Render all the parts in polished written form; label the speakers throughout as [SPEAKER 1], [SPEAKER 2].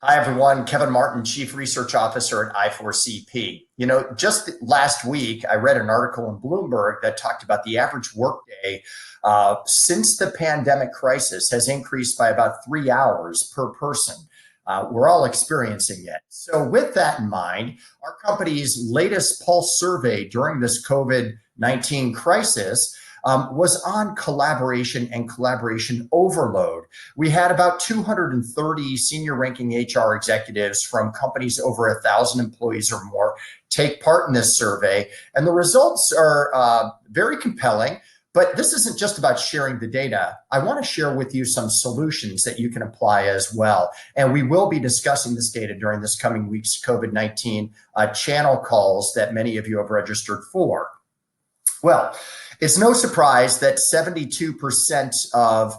[SPEAKER 1] Hi, everyone. Kevin Martin, Chief Research Officer at I4CP. Just last week, I read an article in Bloomberg that talked about the average workday since the pandemic crisis has increased by about 3 hours per person. We're all experiencing it. So with that in mind, our company's latest pulse survey during this COVID-19 crisis was on collaboration and collaboration overload. We had about 230 senior ranking HR executives from companies over 1,000 employees or more take part in this survey. And the results are very compelling. But this isn't just about sharing the data. I want to share with you some solutions that you can apply as well. And we will be discussing this data during this coming week's COVID-19 channel calls that many of you have registered for. Well, it's no surprise that 72% of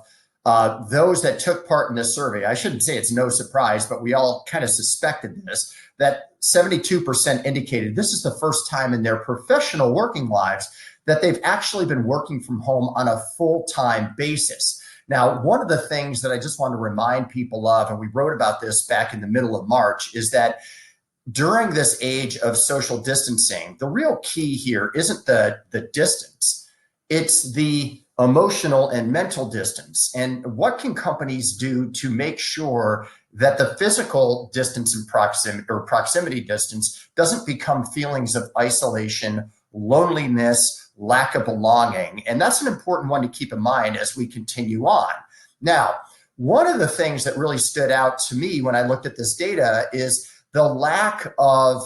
[SPEAKER 1] those that took part in this survey, I shouldn't say it's no surprise, but we all kind of suspected this, that 72% indicated this is the first time in their professional working lives that they've actually been working from home on a full-time basis. Now, one of the things that I just want to remind people of, and we wrote about this back in the middle of March, is that during this age of social distancing, the real key here isn't the distance, it's the emotional and mental distance. And what can companies do to make sure that the physical distance and proximity distance doesn't become feelings of isolation, loneliness, lack of belonging? And that's an important one to keep in mind as we continue on. Now, one of the things that really stood out to me when I looked at this data is the lack of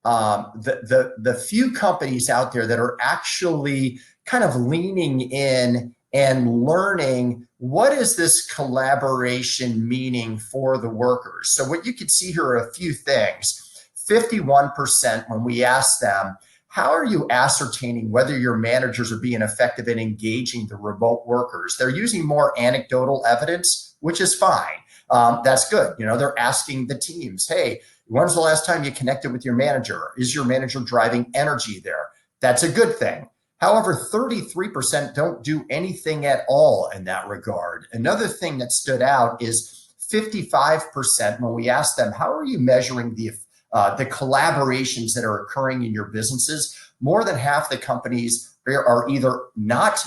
[SPEAKER 1] the few companies out there that are actually kind of leaning in and learning what is this collaboration meaning for the workers. So what you can see here are a few things. 51% when we asked them, how are you ascertaining whether your managers are being effective in engaging the remote workers? They're using more anecdotal evidence, which is fine. That's good. They're asking the teams, hey, when's the last time you connected with your manager? Is your manager driving energy there? That's a good thing. However, 33% don't do anything at all in that regard. Another thing that stood out is 55% when we asked them, how are you measuring the collaborations that are occurring in your businesses? More than half the companies are either not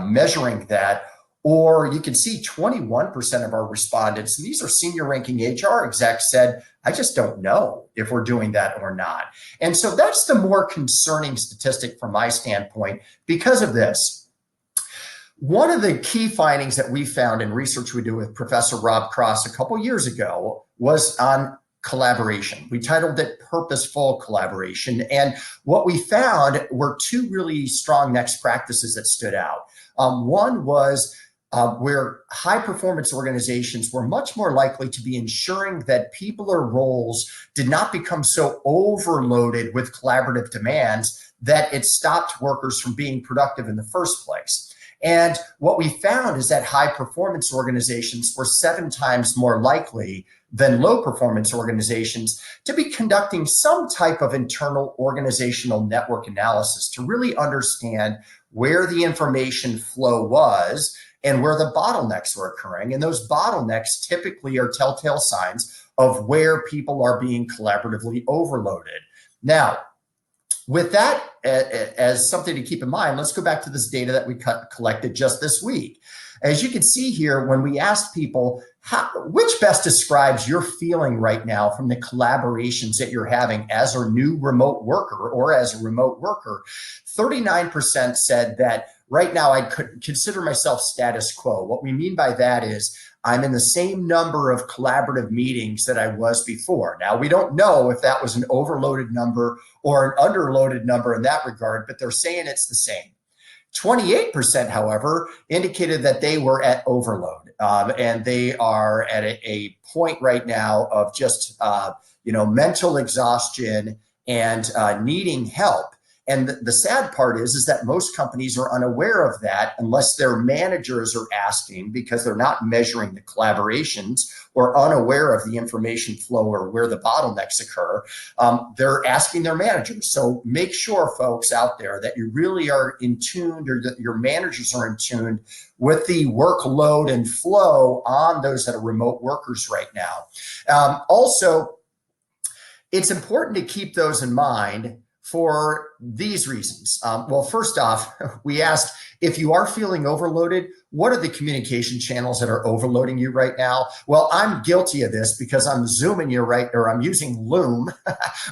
[SPEAKER 1] measuring that, or you can see 21% of our respondents, and these are senior ranking HR execs, said, I just don't know if we're doing that or not. And so that's the more concerning statistic from my standpoint because of this. One of the key findings that we found in research we did with Professor Rob Cross a couple years ago was on collaboration. We titled it Purposeful Collaboration. And what we found were two really strong next practices that stood out. One was where high performance organizations were much more likely to be ensuring that people or roles did not become so overloaded with collaborative demands that it stopped workers from being productive in the first place. And what we found is that high performance organizations were 7 times more likely than low performance organizations to be conducting some type of internal organizational network analysis to really understand where the information flow was and where the bottlenecks were occurring. And those bottlenecks typically are telltale signs of where people are being collaboratively overloaded. Now, with that as something to keep in mind, let's go back to this data that we collected just this week. As you can see here, when we asked people, which best describes your feeling right now from the collaborations that you're having as a new remote worker or as a remote worker, 39% said that right now I could consider myself status quo. What we mean by that is I'm in the same number of collaborative meetings that I was before. Now, we don't know if that was an overloaded number or an underloaded number in that regard, but they're saying it's the same. 28%, however, indicated that they were at overload, and they are at a point right now of just mental exhaustion and needing help. And the sad part is that most companies are unaware of that unless their managers are asking, because they're not measuring the collaborations or unaware of the information flow or where the bottlenecks occur. They're asking their managers. So make sure, folks out there, that you really are in tune, or that your managers are in tune with the workload and flow on those that are remote workers right now. Also, it's important to keep those in mind for these reasons. Well, first off, we asked, if you are feeling overloaded, what are the communication channels that are overloading you right now? Well, I'm guilty of this because I'm Zooming you I'm using Loom,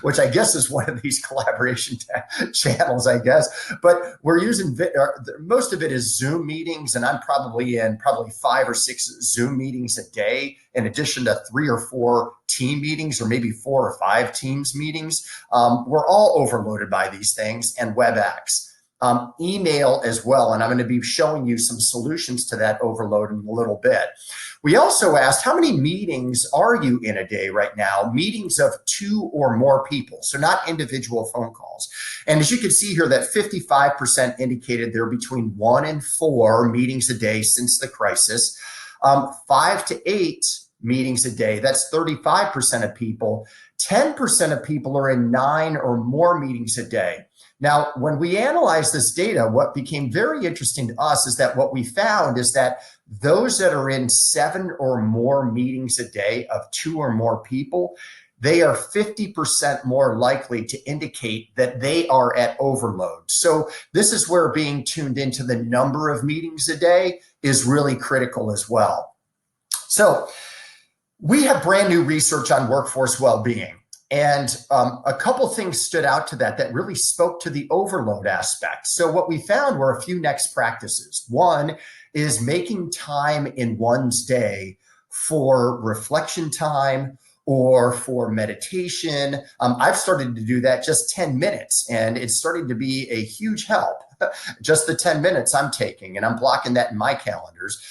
[SPEAKER 1] which I guess is one of these collaboration channels, I guess. But we're using, most of it is Zoom meetings, and I'm probably in 5 or 6 Zoom meetings a day, in addition to 3 or 4 team meetings, or maybe 4 or 5 Teams meetings. We're all overloaded by these things, and WebEx. Email as well, and I'm going to be showing you some solutions to that overload in a little bit. We also asked, how many meetings are you in a day right now? Meetings of 2 or more people, so not individual phone calls. And as you can see here, that 55% indicated they're between 1 and 4 meetings a day since the crisis. 5 to 8 meetings a day, that's 35% of people. 10% of people are in 9 or more meetings a day. Now, when we analyze this data, what became very interesting to us is that what we found is that those that are in 7 or more meetings a day of 2 or more people, they are 50% more likely to indicate that they are at overload. So this is where being tuned into the number of meetings a day is really critical as well. So we have brand new research on workforce well-being. And a couple things stood out to that really spoke to the overload aspect. So what we found were a few next practices. One is making time in one's day for reflection time or for meditation. I've started to do that just 10 minutes, and it's starting to be a huge help. Just the 10 minutes I'm taking, and I'm blocking that in my calendars.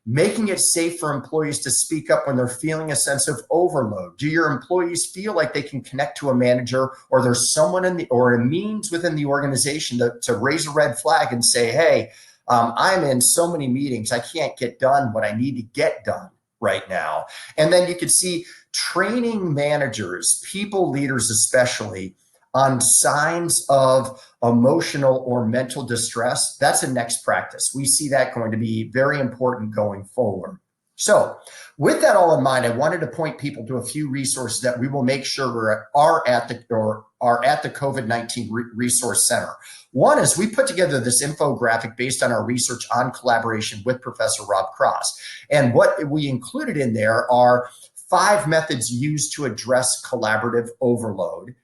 [SPEAKER 1] Making it safe for employees to speak up when they're feeling a sense of overload. Do your employees feel like they can connect to a manager, or there's someone or a means within the organization to raise a red flag and say, hey, I'm in so many meetings, I can't get done what I need to get done right now. And then you could see training managers, people leaders especially, on signs of emotional or mental distress. That's a next practice. We see that going to be very important going forward. So with that all in mind, I wanted to point people to a few resources that we will make sure are at the COVID-19 Resource Center. One is we put together this infographic based on our research on collaboration with Professor Rob Cross. And what we included in there are 5 methods used to address collaborative overload.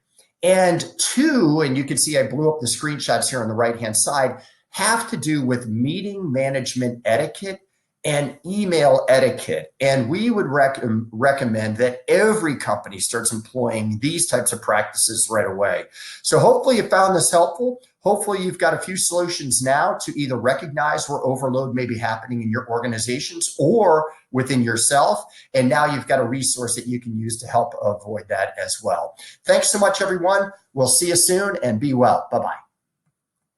[SPEAKER 1] And 2, and you can see I blew up the screenshots here on the right-hand side, have to do with meeting management etiquette and email etiquette. And we would recommend that every company starts employing these types of practices right away. So hopefully you found this helpful. Hopefully you've got a few solutions now to either recognize where overload may be happening in your organizations or within yourself. And now you've got a resource that you can use to help avoid that as well. Thanks so much, everyone. We'll see you soon, and be well. Bye-bye.